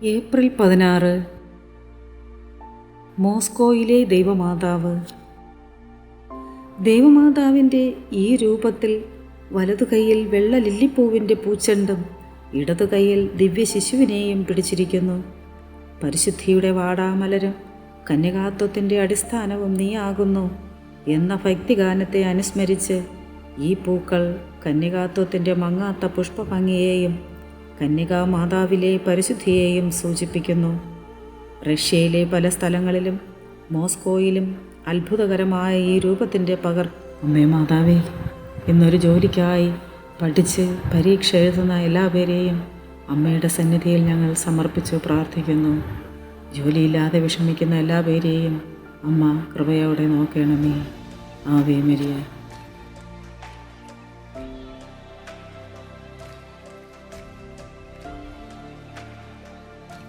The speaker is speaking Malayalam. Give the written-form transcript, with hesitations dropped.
ഏപ്രിൽ 16 മോസ്കോയിലെ ദൈവമാതാവ്. ദൈവമാതാവിൻ്റെ ഈ രൂപത്തിൽ വലതു കൈയിൽ വെള്ള ലില്ലിപ്പൂവിൻ്റെ പൂച്ചെണ്ടും ഇടതു കൈയിൽ ദിവ്യശിശുവിനെയും പിടിച്ചിരിക്കുന്നു. പരിശുദ്ധിയുടെ വാടാമലരും കന്യകാത്വത്തിൻ്റെ അടിസ്ഥാനവും നീയാകുന്നു എന്ന ഭക്തിഗാനത്തെ അനുസ്മരിച്ച് ഈ പൂക്കൾ കന്യകാത്വത്തിൻ്റെ മങ്ങാത്ത പുഷ്പഭംഗിയെയും കന്യകാമാതാവിലെ പരിശുദ്ധിയെയും സൂചിപ്പിക്കുന്നു. റഷ്യയിലെ പല സ്ഥലങ്ങളിലും മോസ്കോയിലും അത്ഭുതകരമായ ഈ രൂപത്തിൻ്റെ അമ്മേ മാതാവേ, ഇന്നൊരു ജോലിക്കായി പഠിച്ച് പരീക്ഷ എഴുതുന്ന എല്ലാവരെയും അമ്മയുടെ സന്നിധിയിൽ ഞങ്ങൾ സമർപ്പിച്ചു പ്രാർത്ഥിക്കുന്നു. ജോലിയില്ലാതെ വിഷമിക്കുന്ന എല്ലാവരെയും അമ്മ കൃപയോടെ നോക്കണമേ. Ave Maria.